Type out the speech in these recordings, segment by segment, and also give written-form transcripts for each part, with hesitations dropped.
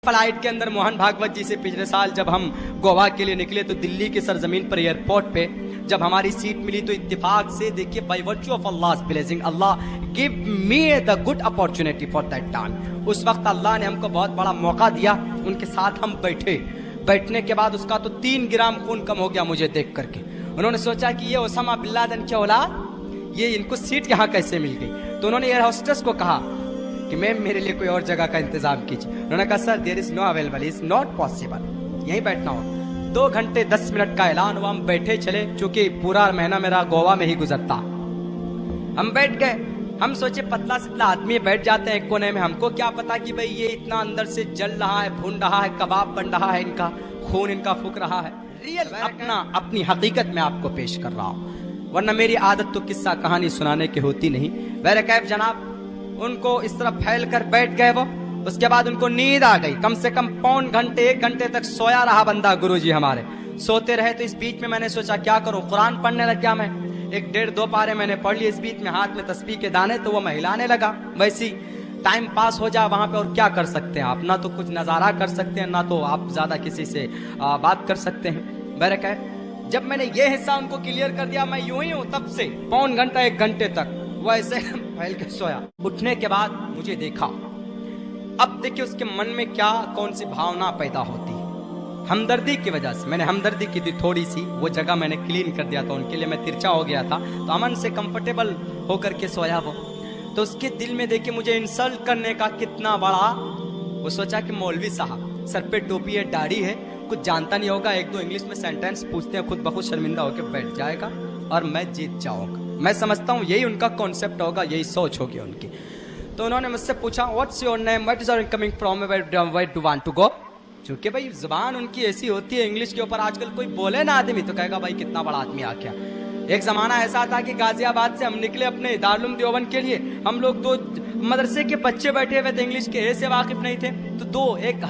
Flight के अंदर मोहन भागवत जी से पिछले साल जब हम गोवा के लिए निकले तो दिल्ली की सरजमीन पर एयरपोर्ट पे जब हमारी सीट मिली तो इत्तेफाक से देखिए by virtue of Allah's blessing Allah give me the good opportunity for that time. उस वक्त अल्लाह ने हमको बहुत बड़ा मौका दिया, उनके साथ हम बैठने के बाद उसका तो 3 ग्राम खून कम हो गया मुझे देख करके। उन्होंने सोचा कि ये ओसामा बिन लादेन की औलाद, ये इनको सीट यहाँ कैसे मिल गई। तो उन्होंने एयर होस्टेस को कहा कि मैम मेरे लिए कोई और जगह का इंतजाम कीजिए। उन्होंने कहा sir there is no available, is not possible, यहीं बैठना हो। 2 घंटे 10 मिनट का ऐलान हुआ, हम बैठे चले, चूंकि पूरा महीना मेरा गोवा में ही गुजरता। हम बैठ गए, हम सोचे पतला सितला आदमी बैठ जाते हैं एक कोने में, हमको क्या पता कि भाई ये इतना अंदर से जल रहा है, भून रहा है, कबाब बन रहा है, इनका खून इनका फूक रहा है। रियल अपनी हकीकत में आपको पेश कर रहा हूँ, वरना मेरी आदत तो किस्सा कहानी सुनाने की होती नहीं। बहर कैफ जनाब उनको इस तरह फैल कर बैठ गए वो। उसके बाद उनको नींद आ गई, कम से कम 1 घंटे तक सोया रहा बंदा। गुरुजी हमारे सोते रहे, तो इस बीच में मैंने सोचा क्या करूं, कुरान पढ़ने लग गया मैं। 1-1.5-2 पारे मैंने पढ़ लिए, इस बीच में हाथ में तस्बीह के दाने तो वो मैं हिलाने लगा। वैसी टाइम पास हो जाए वहां पे, और क्या कर सकते हैं आप, ना तो कुछ नजारा कर सकते हैं, ना तो आप ज्यादा किसी से बात कर सकते हैं। बहरकैफ जब मैंने ये हिस्सा उनको क्लियर कर दिया, मैं यूं ही हूं तब से 1 घंटा 1 घंटे तक वो ऐसे फैल के सोया। उठने के बाद मुझे देखा, अब देखिए उसके मन में क्या कौन सी भावना पैदा होती है। हमदर्दी की वजह से मैंने हमदर्दी की थी थोड़ी सी, वो जगह मैंने क्लीन कर दिया था उनके लिए, मैं तिरछा हो गया था तो अमन से कंफर्टेबल होकर के सोया वो। तो उसके दिल में देखिए मुझे इंसल्ट करने का कितना बड़ा, वो सोचा कि मौलवी साहब सर पे टोपी है, दाढ़ी है, कुछ जानता नहीं होगा, 1-2 इंग्लिश में सेंटेंस पूछते हैं, खुद ब खुद शर्मिंदा होकर बैठ जाएगा और मैं जीत जाऊंगा। मैं समझता हूँ यही उनका कॉन्सेप्ट होगा, यही सोच होगी उनकी। तो उन्होंने मुझसे पूछा what's your name, what is are coming from, where do want to go. चूंकि भाई जुबान उनकी ऐसी होती है, इंग्लिश के ऊपर आजकल कोई बोले ना आदमी तो कहेगा भाई कितना बड़ा आदमी आ गया। एक जमाना ऐसा था कि गाजियाबाद से हम निकले अपने दारुल उलूम देवबंद के लिए, हम लोग 2 मदरसे के बच्चे बैठे हुए थे, इंग्लिश के ए से वाकिफ नहीं थे, तो एक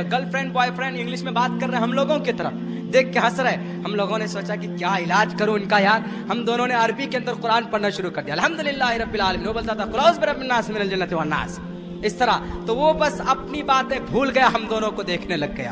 गर्लफ्रेंड बॉयफ्रेंड इंग्लिश में बात कर रहे हैं हम लोगों की तरफ, देख के हंस रहे। हम लोगों ने सोचा कि क्या इलाज करूं इनका यार। हम दोनों ने अरबी के अंदर कुरान पढ़ना शुरू कर दिया, अल्हम्दुलिल्लाह रब्बिल आलमीन। वो बोलता था कुलौज़ बिरब्बिन नास मिनल जन्नति वन नास, इस तरह। तो वो बस अपनी बातें भूल गया, हम दोनों को देखने लग गया।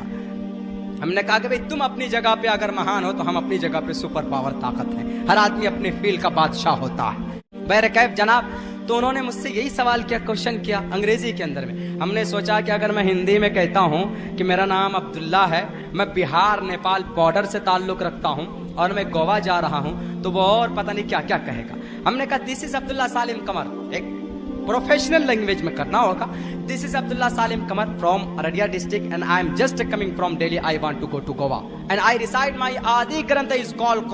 हमने कहा कि भाई तुम अपनी जगह पे अगर महान हो तो हम अपनी जगह पे सुपर पावर ताकत है, हर आदमी अपने फील्ड का बादशाह होता है। बहरकैफ जनाब तो उन्होंने मुझसे यही सवाल किया, क्वेश्चन किया अंग्रेजी के अंदर में। हमने सोचा कि अगर मैं हिंदी में कहता हूँ कि मेरा नाम अब्दुल्ला है, मैं बिहार नेपाल बॉर्डर से ताल्लुक रखता हूँ और मैं गोवा जा रहा हूँ, तो वो और पता नहीं क्या क्या कहेगा। हमने कहा दिस इज अब्दुल्ला सालिम कमर, एक प्रोफेशनल लैंग्वेज में करना होगा। This is Abdullah Salim Qamar from Araria district and I am just coming from Delhi, I want to go to Goa and I reside my Adi Granth is called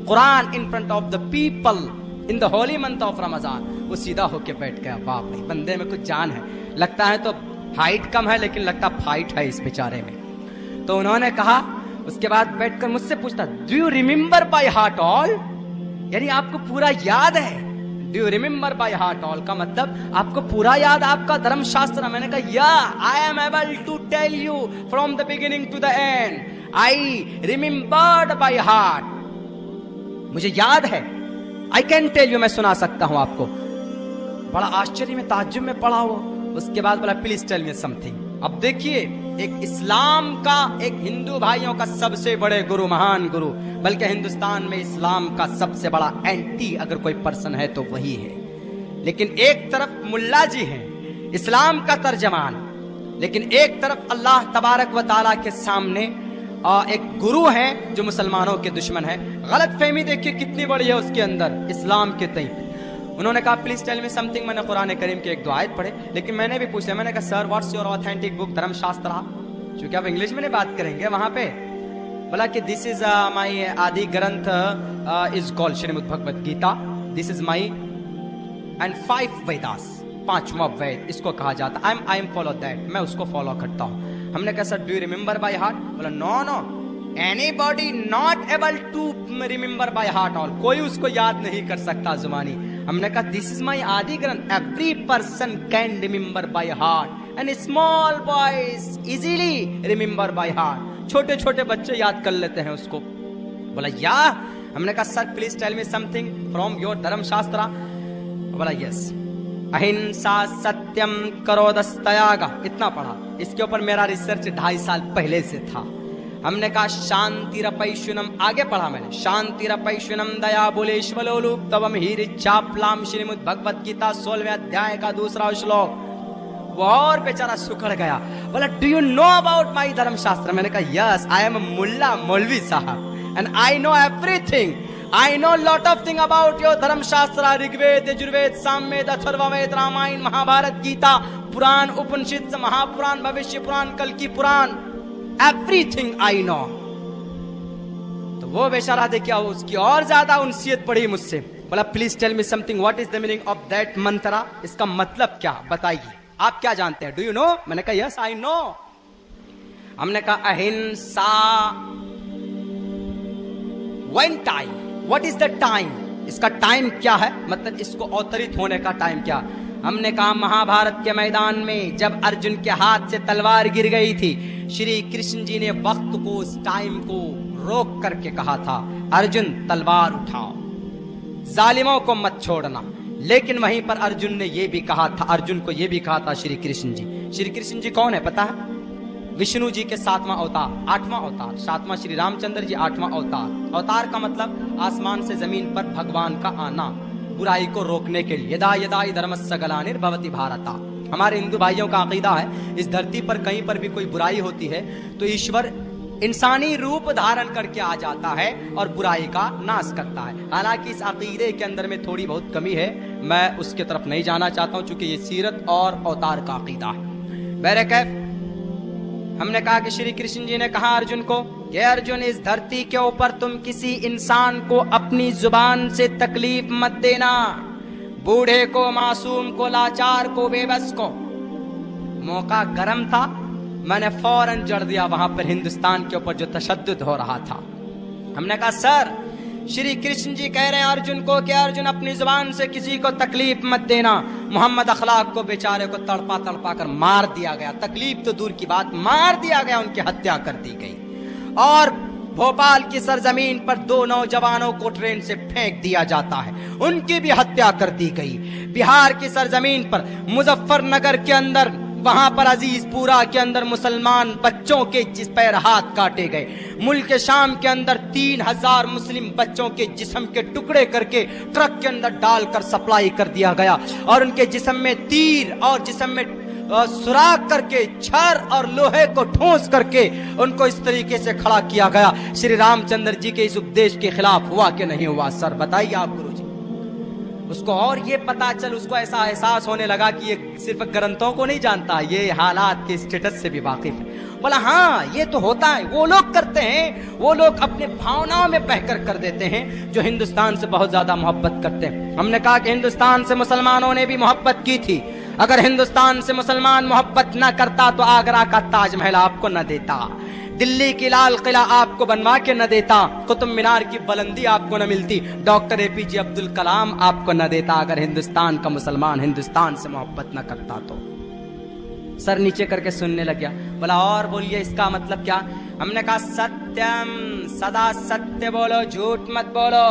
Quran in front of the people in the holy month of Ramzan. वो सीधा होके बैठ गया, बाप रे बंदे में कुछ जान है, लगता है तो हाइट कम है लेकिन लगता फाइट है इस बेचारे में। तो उन्होंने कहा, उसके बाद बैठकर मुझसे पूछता do you remember by heart all, यानी आपको पूरा याद है। Do you remember by heart all का मतलब आपको पूरा याद आपका धर्मशास्त्र। मैंने कहा yeah I am able to tell you from the beginning to the end, I remembered by heart, मुझे याद है, आई कैन टेल यू, मैं सुना सकता हूं आपको। बड़ा आश्चर्य में ताज्जुब में पड़ा वो। उसके बाद बोला प्लीज टेल मी समथिंग। अब देखिए एक इस्लाम का, एक हिंदू भाइयों का सबसे बड़े गुरु, महान गुरु, बल्कि हिंदुस्तान में इस्लाम का सबसे बड़ा एंटी अगर कोई पर्सन है तो वही है। लेकिन एक तरफ मुल्ला जी हैं इस्लाम का तर्जमान, लेकिन एक तरफ अल्लाह तबारक व तआला के सामने एक गुरु है जो मुसलमानों के दुश्मन है। गलत फहमी देखिए कितनी बड़ी है उसके अंदर इस्लाम के तई। उन्होंने कहा प्लीज टेल मी समथिंग। मैंने कुरान करीम की 1-2 आयत पढ़े, लेकिन मैंने भी पूछा, मैंने कहा sir what's your authentic book धर्मशास्त्र, क्योंकि आप इंग्लिश में नहीं बात करेंगे वहां पे। बोला कि this is my Adi Granth is called Shrimad Bhagavad Gita, this is my and 5 Vedas, 5वां वेद इसको कहा जाता। आई एम फॉलो दैट, मैं उसको फॉलो करता हूँ। हमने कहा sir do you remember by heart. बोला no no, anybody not able to remember by heart all, कोई उसको याद नहीं कर सकता जुबानी। हमने कहा दिस इज माई आदि ग्रंथ, every person can remember by heart and small boys easily remember by heart, छोटे छोटे बच्चे याद कर लेते हैं उसको। बोला या। हमने कहा sir please tell me something from your धर्मशास्त्र। बोला यस। अहिंसा सत्यम करोदस्तयागा, इतना पढ़ा। इसके ऊपर मेरा रिसर्च 2.5 साल पहले से था। हमने कहा शांतिरपैशुनम, आगे पढ़ा मैंने, शांतिरपैशुनम दया बुलेश्वलोलूप तवम हीरिचापलाम श्रीमद् भगवत गीता 16वें अध्याय का 2रा श्लोक। वो और बेचारा सुखड़ गया, बोला do you know about my धर्मशास्त्र? मैंने कहा यस, आई एम मुल्ला मौलवी साहब and I know everything, I know lot of thing about your धर्मशास्त्र, ऋग्वेद यजुर्वेद सामवेद अथर्ववेद रामायण महाभारत गीता पुराण उपनिषद महापुराण भविष्य पुराण कल की पुराण, एवरीथिंग आई नो। तो वो बेचारा देखिए उसकी और ज्यादा उनसियत बढ़ी मुझसे, बोला please tell me something, what is the meaning of that mantra, इसका मतलब क्या बताइए, आप क्या जानते हैं, डू यू नो? मैंने कहा यस आई नो। हमने कहा अहिंसा, one time, what is the time, इसका टाइम क्या है, मतलब इसको अवतरित होने का टाइम क्या? हमने कहा महाभारत के मैदान में जब अर्जुन के हाथ से तलवार गिर गई थी, श्री कृष्ण जी ने वक्त को, उस टाइम को रोक करके कहा था अर्जुन तलवार उठाओ, जालिमों को मत छोड़ना। लेकिन वहीं पर अर्जुन ने यह भी कहा था, अर्जुन को यह भी कहा था श्री कृष्ण जी। श्री कृष्ण जी कौन है पता है? विष्णु जी के 7वां अवतार, 8वां अवतार, 7वां श्री रामचंद्र जी, 8वां अवतार। अवतार का मतलब आसमान से जमीन पर भगवान का आना, बुराई को रोकने के लिए। यदा यदा धर्मस्य ग्लानिर्भवति भारता, हमारे हिंदू भाइयों का अकीदा है इस धरती पर कहीं पर भी कोई बुराई होती है तो ईश्वर इंसानी रूप धारण करके आ जाता है और बुराई का नाश करता है। हालांकि इस अकीदे के अंदर में थोड़ी बहुत कमी है, मैं उसके तरफ नहीं जाना चाहता हूं चूंकि ये सीरत और अवतार का अकीदा है। बहरकैफ हमने कहा कि श्री कृष्ण जी ने कहा अर्जुन को कि अर्जुन इस धरती के ऊपर तुम किसी इंसान को अपनी जुबान से तकलीफ मत देना, बूढ़े को, मासूम को, लाचार को, बेबस को। मौका गर्म था, मैंने फौरन जड़ दिया वहां पर हिंदुस्तान के ऊपर जो तशद्दुद हो रहा था। हमने कहा सर श्री कृष्ण जी कह रहे हैं अर्जुन को कि अर्जुन अपनी जुबान से किसी को तकलीफ मत देना। मोहम्मद अखलाक को बेचारे को तड़पा तड़पा कर मार दिया गया, तकलीफ तो दूर की बात, मार दिया गया, उनकी हत्या कर दी गई। और भोपाल की सरजमीन पर 2 नौजवानों को ट्रेन से फेंक दिया जाता है, उनकी भी हत्या कर दी गई। बिहार की सरजमीन पर मुजफ्फरनगर के अंदर, वहां पर अजीजपुरा के अंदर मुसलमान बच्चों के पैर हाथ काटे गए। मुल्क शाम के अंदर 3000 मुस्लिम बच्चों के जिस्म के टुकड़े करके ट्रक के अंदर डालकर सप्लाई कर दिया गया और उनके जिस्म में तीर और जिस्म में सुराख करके छर और लोहे को ठोस करके उनको इस तरीके से खड़ा किया गया। श्री रामचंद्र जी के इस उपदेश के खिलाफ हुआ कि नहीं हुआ? सर बताइए आप गुरुजी। उसको और ये पता चल, उसको ऐसा एहसास होने लगा कि ये सिर्फ ग्रंथों को नहीं जानता, ये हालात के स्टेटस से भी वाकिफ है। बोला हाँ ये तो होता है, वो लोग करते हैं, वो लोग अपने भावनाओं में बहकर कर देते हैं जो हिंदुस्तान से बहुत ज्यादा मोहब्बत करते हैं। हमने कहा कि हिंदुस्तान से मुसलमानों ने भी मोहब्बत की थी। अगर हिंदुस्तान से मुसलमान मोहब्बत न करता तो आगरा का ताजमहल आपको न देता, दिल्ली की लाल किला आपको बनवा के न देता, कुतुब मीनार की बुलंदी आपको न मिलती, डॉक्टर एपीजे अब्दुल कलाम आपको न देता, अगर हिंदुस्तान का मुसलमान हिंदुस्तान से मोहब्बत न करता तो। सर नीचे करके सुनने लग गया। बोला और बोलिए इसका मतलब क्या? हमने कहा सत्यम, सदा सत्य बोलो, झूठ मत बोलो।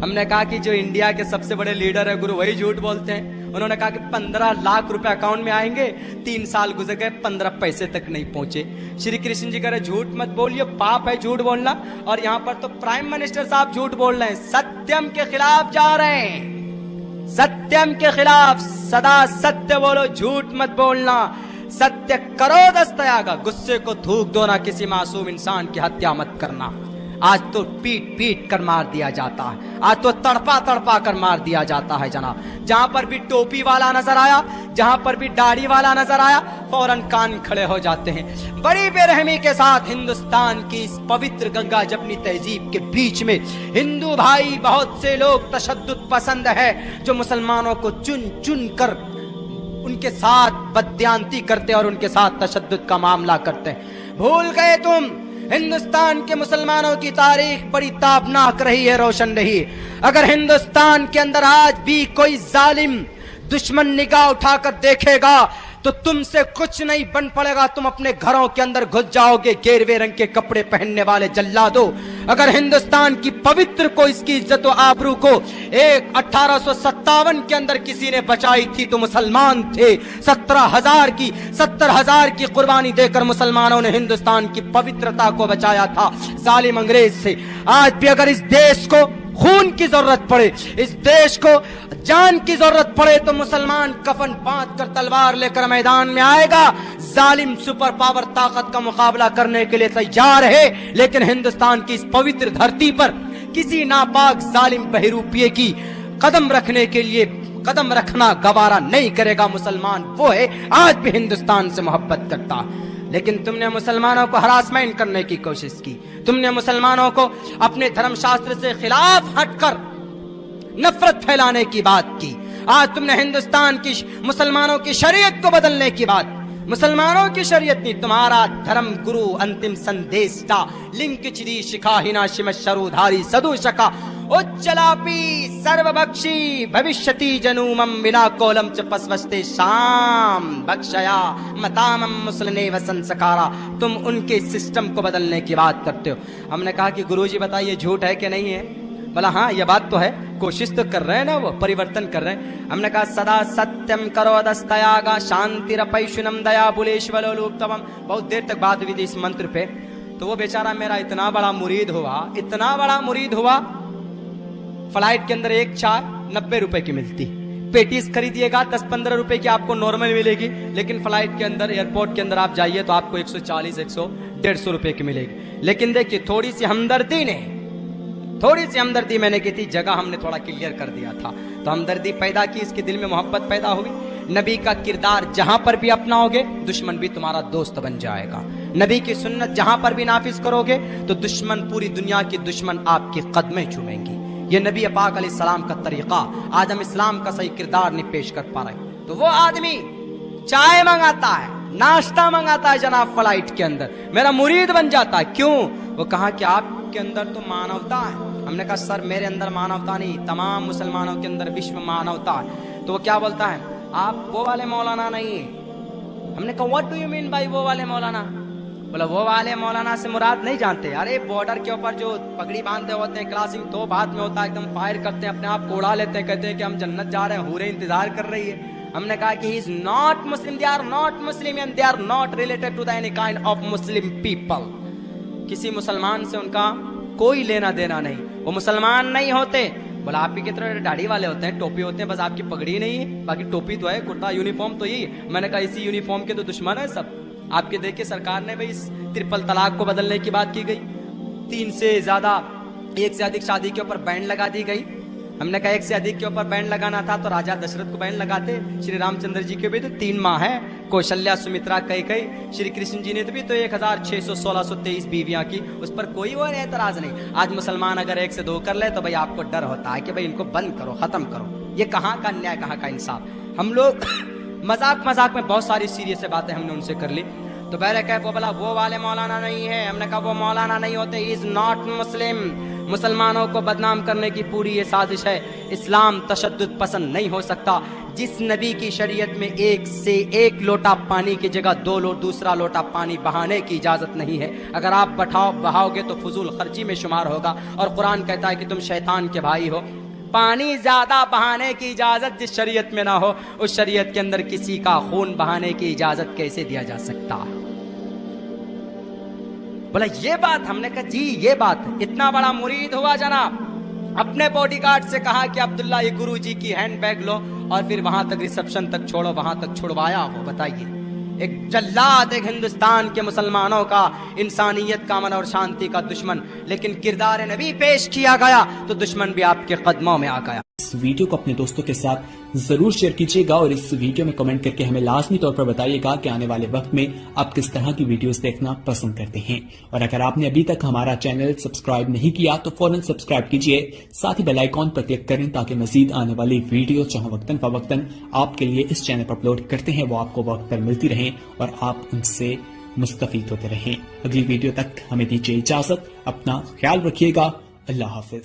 हमने कहा कि जो इंडिया के सबसे बड़े लीडर है गुरु, वही झूठ बोलते हैं। उन्होंने कहा कि 15 लाख रुपए अकाउंट में आएंगे, 3 साल गुजर गए, 15 पैसे तक नहीं पहुंचे। श्री कृष्ण जी कह रहे झूठ मत बोलिए, पाप है झूठ बोलना। और यहाँ पर तो प्राइम मिनिस्टर साहब झूठ बोल रहे हैं, सत्यम के खिलाफ जा रहे हैं, सत्यम के खिलाफ। सदा सत्य बोलो, झूठ मत बोलना, सत्य करो दस्तयागा, गुस्से को थूक दो ना, किसी मासूम इंसान की हत्या मत करना। आज तो पीट पीट कर मार दिया जाता है, आज तो तड़पा तड़पा कर मार दिया जाता है जनाब। जहां पर भी टोपी वाला नजर आया, जहां पर भी दाढ़ी वाला नजर आया, फौरन कान खड़े हो जाते हैं। बड़ी बेरहमी के साथ हिंदुस्तान की इस पवित्र गंगा जमनी तहजीब के बीच में हिंदू भाई बहुत से लोग तशद्दुद पसंद है, जो मुसलमानों को चुन चुन कर उनके साथ बदयांती करते और उनके साथ तशद्दुद का मामला करते हैं। भूल गए तुम, हिंदुस्तान के मुसलमानों की तारीख बड़ी ताबनाक रही है, रोशन रही। अगर हिंदुस्तान के अंदर आज भी कोई जालिम दुश्मन निगाह उठाकर देखेगा तो तुमसे कुछ नहीं बन पड़ेगा, तुम अपने घरों के अंदर घुस जाओगे। गेरवे रंग के कपड़े पहनने वाले जल्लादो, अगर हिंदुस्तान की पवित्र को, इसकी इज्जत व आबरू को एक 1857 के अंदर किसी ने बचाई थी तो मुसलमान थे। 70,000 की कुर्बानी देकर मुसलमानों ने हिंदुस्तान की पवित्रता को बचाया था जालिम अंग्रेज से। आज भी अगर इस देश को खून की जरूरत पड़े, इस देश को जान की जरूरत पड़े, तो मुसलमान कफन बांध कर तलवार लेकर मैदान में आएगा। जालिम सुपर पावर ताकत का मुकाबला करने के लिए तैयार है, लेकिन हिंदुस्तान की इस पवित्र धरती पर किसी नापाक जालिम बहरूपिये की कदम रखने के लिए कदम रखना गवारा नहीं करेगा। मुसलमान वो है आज भी हिंदुस्तान से मोहब्बत करता। लेकिन तुमने मुसलमानों को हरासमेंट करने की कोशिश की, तुमने मुसलमानों को अपने धर्मशास्त्र से खिलाफ हटकर नफरत फैलाने की बात की। आज तुमने हिंदुस्तान की मुसलमानों की शरीयत को बदलने की बात, मुसलमानों की शरीयत नहीं, तुम्हारा धर्म गुरु अंतिम संदेशा लिंक चिदी शिखाहिना शिम शरुधारी सदुशका उच्चलापी सर्वभक्षी भविष्यति जनूमम बिना कोलम च पस्वस्ते शाम भक्षया मतामम मुसलने व संस्कारा। तुम उनके सिस्टम को बदलने की बात करते हो। हमने कहा कि गुरुजी बताइए झूठ है कि नहीं है? बोला हाँ ये बात तो है, कोशिश तो कर रहे हैं ना, वो परिवर्तन कर रहे हैं। हमने कहा सदा सत्यम करो दस्तयागा शांतिरपैशुनम दया बुलेश्वलोलुप्तवम। बहुत देर तक बात हुई थी इस मंत्र पे। तो वो बेचारा मेरा इतना बड़ा मुरीद हुआ, फ्लाइट के अंदर एक चाय 90 रुपए की मिलती, पेटीज खरीदिएगा 10-15 रुपए की आपको नॉर्मल मिलेगी, लेकिन फ्लाइट के अंदर एयरपोर्ट के अंदर आप जाइए तो आपको 140-150 रुपए की मिलेगी। लेकिन देखिए थोड़ी सी हमदर्दी मैंने की थी, जगह हमने थोड़ा क्लियर कर दिया था, तो हमदर्दी पैदा की, इसके दिल में मोहब्बत पैदा हुई। नबी का किरदार जहां पर भी अपनाओगे दुश्मन भी तुम्हारा दोस्त बन जाएगा। नबी की सुन्नत जहां पर भी नाफिज करोगे तो दुश्मन, पूरी दुनिया की दुश्मन आपके कदमें चूमेंगी। ये नबी पाक अलैहिस्सलाम का तरीका। आज हम इस्लाम का सही किरदार नहीं पेश कर पा रहे। तो वो आदमी चाय मंगाता है, नाश्ता मंगाता है जनाब फ्लाइट के अंदर, मेरा मुरीद बन जाता है। क्यों? वो कहा कि आपके अंदर तो मानवता है। हमने कहा सर मेरे अंदर मानवता नहीं, तमाम मुसलमानों के अंदर विश्व मानवता है। तो वो क्या बोलता है, आप वो वाले मौलाना नहीं है। हमने कहा what do you mean by वो वाले मौलाना? बोला वो वाले मौलाना से मुराद नहीं जानते। अरे बॉर्डर के ऊपर जो पगड़ी बांधते होते हैं, क्लासिंग तो बाद में होता है, एकदम फायर करते हैं, अपने आप को उड़ा लेते हैं, कहते हैं कि हम जन्नत जा रहे हैं, हूरें इंतजार कर रही है। हमने कहा कि he is not Muslim, they are not Muslim and they are not related to the any kind of Muslim people. किसी मुसलमान से उनका कोई लेना देना नहीं, वो मुसलमान नहीं होते। बोला आप ही की तरह दाढ़ी वाले होते हैं, टोपी होते हैं, बस आपकी पगड़ी नहीं है, बाकी टोपी तो है, कुर्ता यूनिफॉर्म तो यही। मैंने कहा इसी यूनिफॉर्म के तो दुश्मन है सब। आपके देख के सरकार ने भाई इस ट्रिपल तलाक को बदलने की बात की गई, 3 से ज्यादा, 1 से अधिक शादी के ऊपर बैन लगा दी गई। हमने कहा 1 से अधिक के ऊपर बैन लगाना था तो राजा दशरथ को बैन लगाते। श्री रामचंद्र जी के भी तो 3 माँ है, कौशल्या, सुमित्रा, कैकेयी। श्री कृष्ण जी ने तो भी तो 1623 बीवियां की, उस पर कोई वो एतराज नहीं। आज मुसलमान अगर 1 से 2 कर ले तो भाई आपको डर होता है कि भाई इनको बंद करो, खत्म करो। ये कहाँ का अन्याय, कहाँ का इंसाफ। हम लोग मजाक में बहुत सारी सीरियस बातें हमने उनसे कर ली। तो बहरे कह वो बोला वो वाले मौलाना नहीं है। हमने कहा वो मौलाना नहीं होते, इज नॉट मुस्लिम। मुसलमानों को बदनाम करने की पूरी ये साजिश है। इस्लाम तशद्दुद पसंद नहीं हो सकता। जिस नबी की शरीयत में 1 से 1 लोटा पानी की जगह 2 दूसरा लोटा पानी बहाने की इजाजत नहीं है। अगर आप बहाओगे तो फजूल खर्ची में शुमार होगा। और कुरान कहता है कि तुम शैतान के भाई हो। पानी ज्यादा बहाने की इजाजत जिस शरीयत में ना हो, उस शरीयत के अंदर किसी का खून बहाने की इजाजत कैसे दिया जा सकता? बोला ये बात। हमने कहा जी ये बात। इतना बड़ा मुरीद हुआ जनाब, अपने बॉडीगार्ड से कहा कि अब्दुल्ला ये गुरु जी की हैंड बैग लो और फिर वहां तक रिसेप्शन तक छोड़ो, वहां तक छुड़वाया हो। बताइए, एक जल्लाद, एक हिंदुस्तान के मुसलमानों का, इंसानियत का, अमन और शांति का दुश्मन, लेकिन किरदार नबी पेश किया गया तो दुश्मन भी आपके कदमों में आ गया। इस वीडियो को अपने दोस्तों के साथ जरूर शेयर कीजिएगा और इस वीडियो में कमेंट करके हमें लाजमी तौर पर बताइएगा कि आने वाले वक्त में आप किस तरह की वीडियोस देखना पसंद करते हैं। और अगर आपने अभी तक हमारा चैनल सब्सक्राइब नहीं किया तो फौरन सब्सक्राइब कीजिए, साथ ही बेल आइकॉन पर क्लिक करें ताकि मजीद आने वाली वीडियो जहां वक्तन फवक्तन आपके लिए इस चैनल पर अपलोड करते हैं वो आपको वक्त पर मिलती रहें और आप उनसे मुस्तफीद होते रहें। अगली वीडियो तक हमें दीजिए इजाजत, अपना ख्याल रखिएगा। अल्लाह हाफिज।